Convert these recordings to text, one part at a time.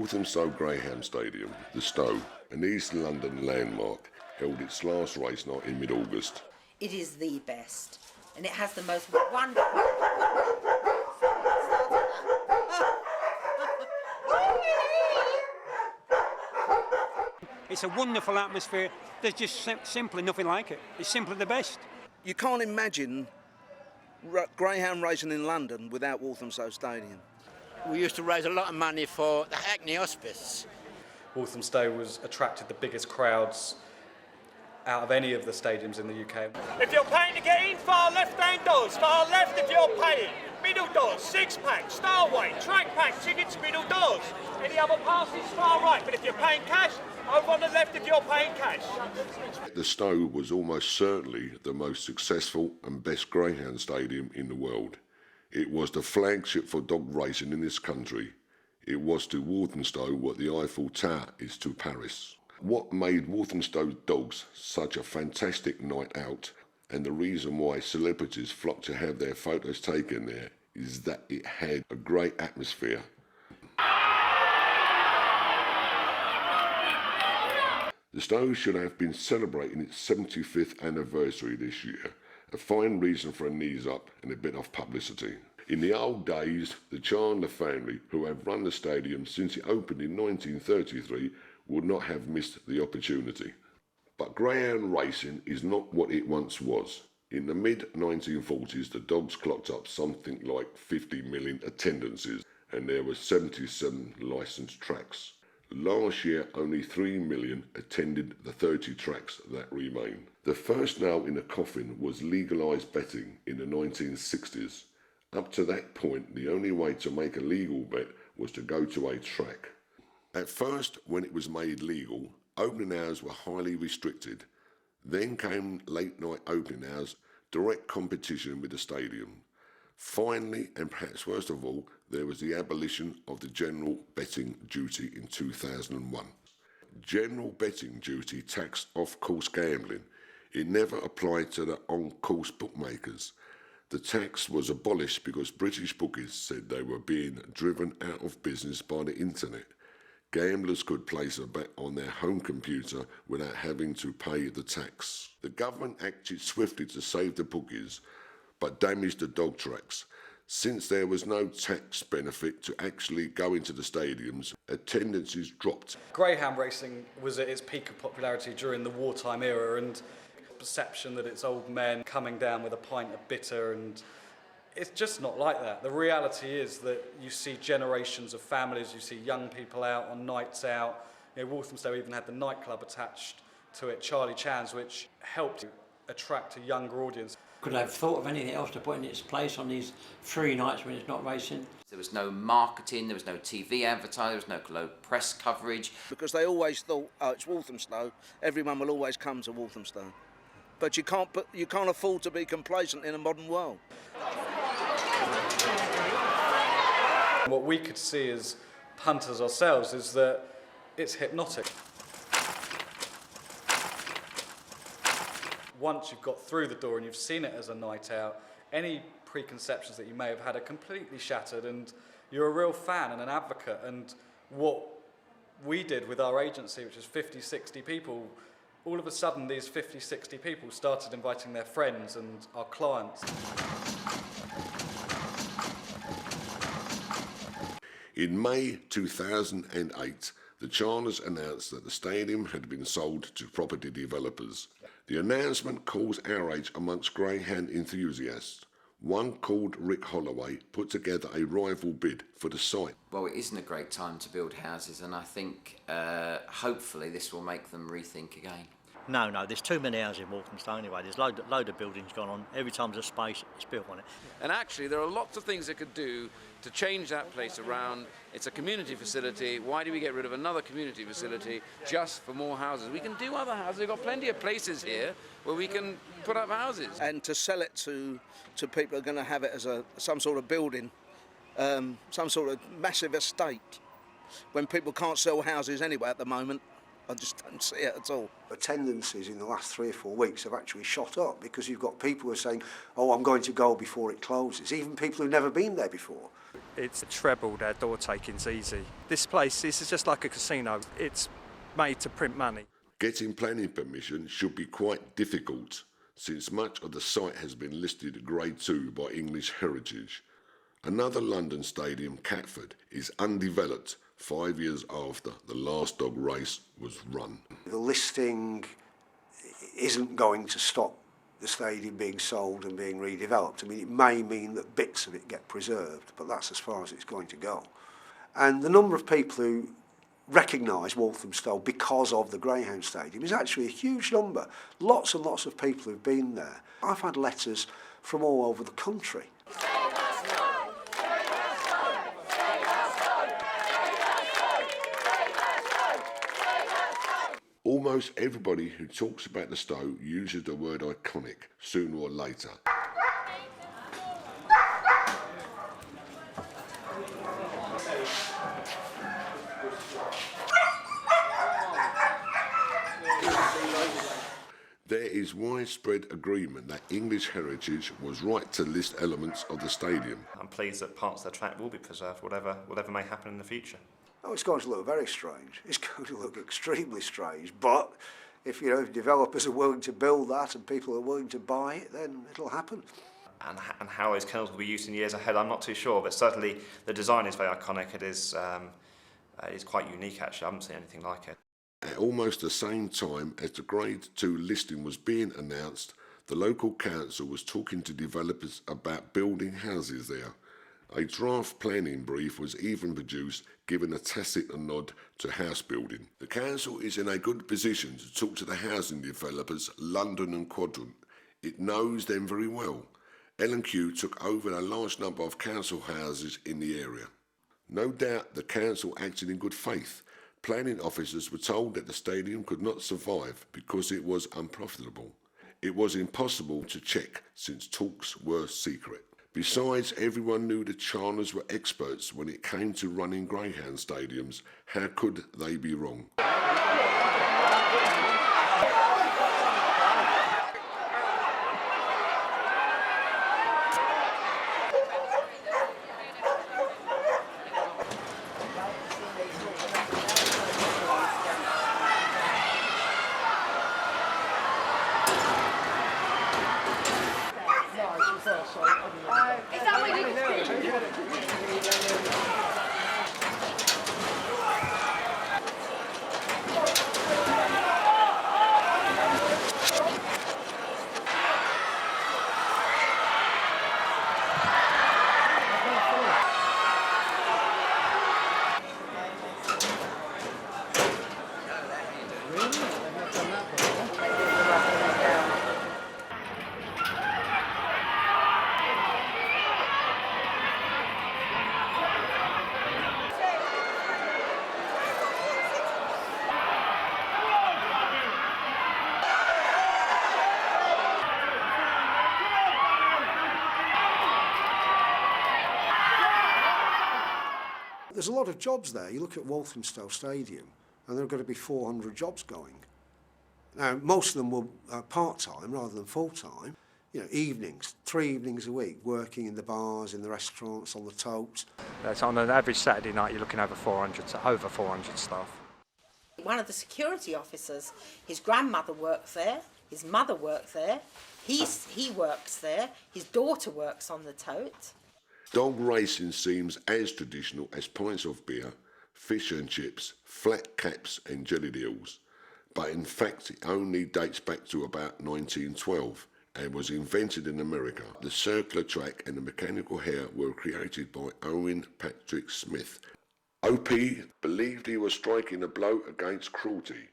Walthamstow Greyhound Stadium, the Stowe, an East London landmark, held its last race night in mid-August. It is the best, and it has the most wonderful... It's a wonderful atmosphere. There's just simply nothing like it. It's simply the best. You can't imagine greyhound racing in London without Walthamstow Stadium. We used to raise a lot of money for the Hackney Hospice. Walthamstow was attracted the biggest crowds out of any of the stadiums in the UK. If you're paying to get in, far left-hand doors, far left if you're paying. Middle doors, six-pack, Starway, track pack, tickets, middle doors. Any other passes, far right, but if you're paying cash, over on the left if you're paying cash. The Stowe was almost certainly the most successful and best greyhound stadium in the world. It was the flagship for dog racing in this country. It was to Walthamstow what the Eiffel Tower is to Paris. What made Walthamstow dogs such a fantastic night out, and the reason why celebrities flocked to have their photos taken there, is that it had a great atmosphere. The Stowe should have been celebrating its 75th anniversary this year, a fine reason for a knees up and a bit of publicity. In the old days, the Chandler family, who have run the stadium since it opened in 1933, would not have missed the opportunity. But greyhound racing is not what it once was. In the mid-1940s, the dogs clocked up something like 50 million attendances, and there were 77 licensed tracks. Last year, only 3 million attended the 30 tracks that remain. The first nail in the coffin was legalised betting in the 1960s. Up to that point, the only way to make a legal bet was to go to a track. At first, when it was made legal, opening hours were highly restricted. Then came late night opening hours, direct competition with the stadium. Finally, and perhaps worst of all, there was the abolition of the general betting duty in 2001. General betting duty taxed off-course gambling. It never applied to the on-course bookmakers. The tax was abolished because British bookies said they were being driven out of business by the internet. Gamblers could place a bet on their home computer without having to pay the tax. The government acted swiftly to save the bookies, but damaged the dog tracks. Since there was no tax benefit to actually go into the stadiums, attendances dropped. Greyhound racing was at its peak of popularity during the wartime era, and perception that it's old men coming down with a pint of bitter, and it's just not like that. The reality is that you see generations of families, you see young people out on nights out. Walthamstow even had the nightclub attached to it, Charlie Chan's, which helped attract a younger audience. Could I have thought of anything else to put in its place on these 3 nights when it's not racing? There was no marketing, there was no TV advertising, there was no press coverage. Because they always thought, oh, it's Walthamstow, everyone will always come to Walthamstow. But you can't afford to be complacent in a modern world. What we could see as punters ourselves is that it's hypnotic. Once you've got through the door and you've seen it as a night out, any preconceptions that you may have had are completely shattered, and you're a real fan and an advocate. And what we did with our agency, which is 50, 60 people, all of a sudden these 50, 60 people started inviting their friends and our clients. In May 2008, the Chandlers announced that the stadium had been sold to property developers. The announcement caused outrage amongst greyhound enthusiasts. One called Rick Holloway put together a rival bid for the site. Well, it isn't a great time to build houses, and I think hopefully this will make them rethink again. No, there's too many houses in Walthamstow anyway. There's load of buildings going on. Every time there's a space, it's built on it. And actually, there are lots of things it could do to change that place around. It's a community facility. Why do we get rid of another community facility just for more houses? We can do other houses. We've got plenty of places here where we can put up houses. And to sell it to people who are going to have it as some sort of building, some sort of massive estate, when people can't sell houses anyway at the moment, I just don't see it at all. Attendances in the last 3 or 4 weeks have actually shot up because you've got people who are saying, oh, I'm going to go before it closes, even people who've never been there before. It's trebled our door takings easy. This place, this is just like a casino. It's made to print money. Getting planning permission should be quite difficult, since much of the site has been listed Grade 2 by English Heritage. Another London stadium, Catford, is undeveloped 5 years after the last dog race was run. The listing isn't going to stop the stadium being sold and being redeveloped. I mean, it may mean that bits of it get preserved, but that's as far as it's going to go. And the number of people who recognise Walthamstow because of the Greyhound Stadium is actually a huge number. Lots and lots of people who've been there. I've had letters from all over the country. Almost everybody who talks about the Stow uses the word iconic sooner or later. There is widespread agreement that English Heritage was right to list elements of the stadium. I'm pleased that parts of the track will be preserved, whatever may happen in the future. Oh, it's going to look very strange. It's going to look extremely strange. But if if developers are willing to build that and people are willing to buy it, then it'll happen. And how those kennels will be used in years ahead, I'm not too sure. But certainly the design is very iconic. It is quite unique, actually. I haven't seen anything like it. At almost the same time as the Grade 2 listing was being announced, the local council was talking to developers about building houses there. A draft planning brief was even produced, giving a tacit nod to house building. The council is in a good position to talk to the housing developers, London and Quadrant. It knows them very well. L&Q took over a large number of council houses in the area. No doubt the council acted in good faith. Planning officers were told that the stadium could not survive because it was unprofitable. It was impossible to check since talks were secret. Besides, everyone knew the Charners were experts when it came to running Greyhound stadiums. How could they be wrong? There's a lot of jobs there. You look at Walthamstow Stadium and there are going to be 400 jobs going. Now, most of them were part-time rather than full-time. Evenings, 3 evenings a week, working in the bars, in the restaurants, on the totes. So on an average Saturday night, you're looking over 400 staff. One of the security officers, his grandmother works there, his mother works there, he works there, his daughter works on the tote. Dog racing seems as traditional as pints of beer, fish and chips, flat caps and jelly deals. But in fact, it only dates back to about 1912 and was invented in America. The circular track and the mechanical hare were created by Owen Patrick Smith. OP believed he was striking a blow against cruelty.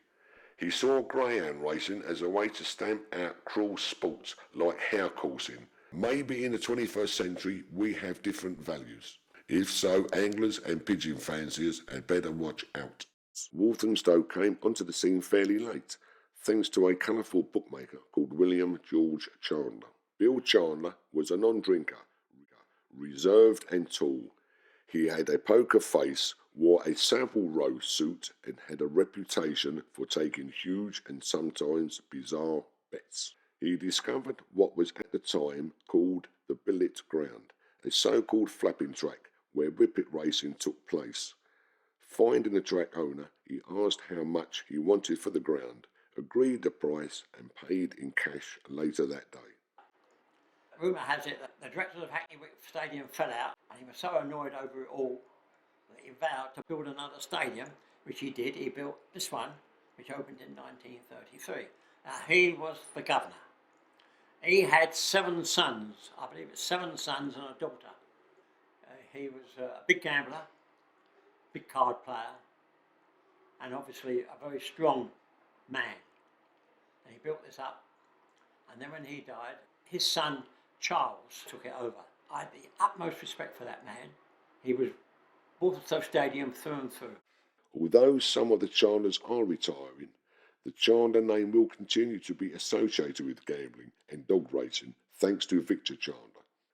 He saw greyhound racing as a way to stamp out cruel sports like hare coursing. Maybe in the 21st century we have different values. If so, anglers and pigeon fanciers had better watch out. Walthamstow came onto the scene fairly late, thanks to a colourful bookmaker called William George Chandler. Bill Chandler was a non-drinker, reserved and tall. He had a poker face, wore a Savile Row suit and had a reputation for taking huge and sometimes bizarre bets. He discovered what was at the time called the billet ground, a so-called flapping track where Whippet racing took place. Finding the track owner, he asked how much he wanted for the ground, agreed the price and paid in cash later that day. Rumour has it that the director of Hackney Wick Stadium fell out and he was so annoyed over it all that he vowed to build another stadium, which he did. He built this one, which opened in 1933. He was the governor. He had 7 sons, I believe it's 7 sons and a daughter. He was a big gambler, big card player, and obviously a very strong man. And he built this up, and then when he died, his son Charles took it over. I had the utmost respect for that man. He was Walthamstow Stadium through and through. Although some of the Chandlers are retiring, the Chandler name will continue to be associated with gambling and dog racing thanks to Victor Chandler.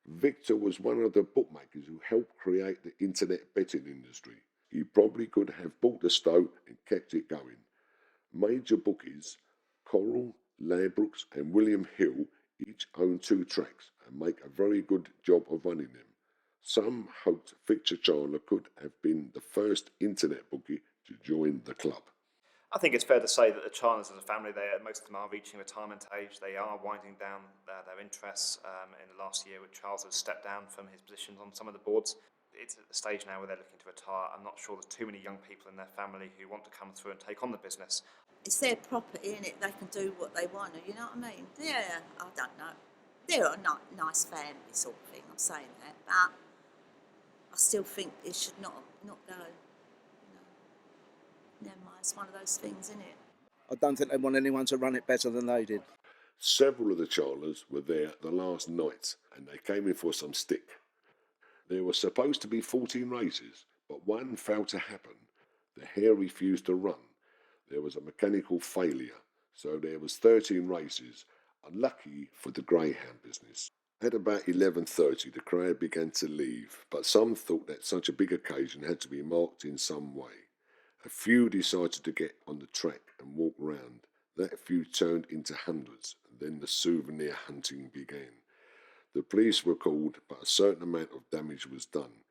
Victor was one of the bookmakers who helped create the internet betting industry. He probably could have bought the Stowe and kept it going. Major bookies, Coral, Ladbrokes and William Hill, each own 2 tracks and make a very good job of running them. Some hoped Victor Chandler could have been the first internet bookie to join the club. I think it's fair to say that the Chandlers as a family, most of them are reaching retirement age. They are winding down their interests. In the last year, Charles has stepped down from his positions on some of the boards. It's at the stage now where they're looking to retire. I'm not sure there's too many young people in their family who want to come through and take on the business. It's their property, innit? They can do what they want, you know what I mean? Yeah, I don't know. They're a nice family sort of thing, I'm saying that, but I still think it should not go. Never mind, it's one of those things, isn't it? I don't think they want anyone to run it better than they did. Several of the Chandlers were there the last night and they came in for some stick. There were supposed to be 14 races, but one failed to happen. The hare refused to run. There was a mechanical failure, so there was 13 races, unlucky for the greyhound business. At about 11:30 the crowd began to leave, but some thought that such a big occasion had to be marked in some way. A few decided to get on the track and walk round. That few turned into hundreds, and then the souvenir hunting began. The police were called, but a certain amount of damage was done.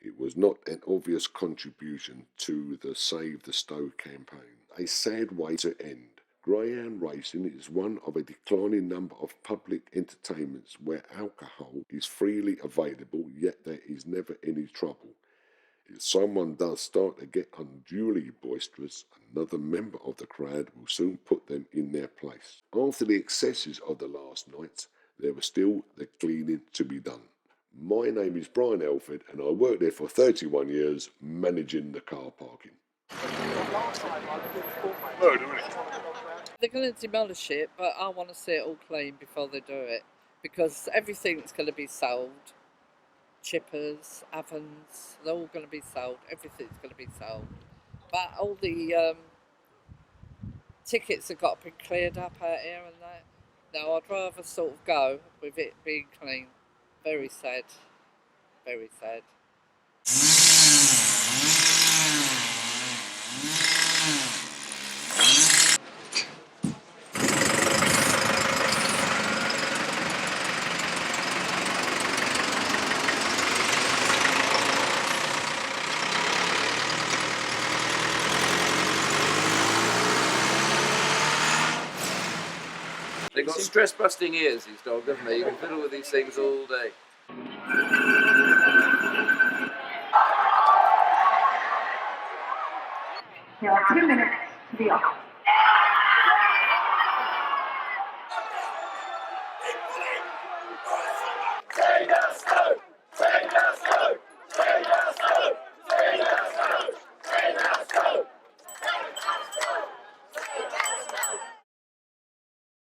It was not an obvious contribution to the Save the Stowe campaign. A sad way to end. Greyhound racing is one of a declining number of public entertainments where alcohol is freely available, yet there is never any trouble. If someone does start to get unduly boisterous, another member of the crowd will soon put them in their place. After the excesses of the last night, there was still the cleaning to be done. My name is Brian Elford and I worked there for 31 years managing the car parking. They're going to demolish it, but I want to see it all clean before they do it, because everything's going to be sold. Chippers, ovens, they're all going to be sold. Everything's going to be sold. But all the tickets have got to be cleared up out here and that. No, I'd rather sort of go with it being clean. Very sad. Very sad. They've got stress-busting ears, these dogs, haven't they? You can fiddle with these things all day. There are 2 minutes to be off. Save the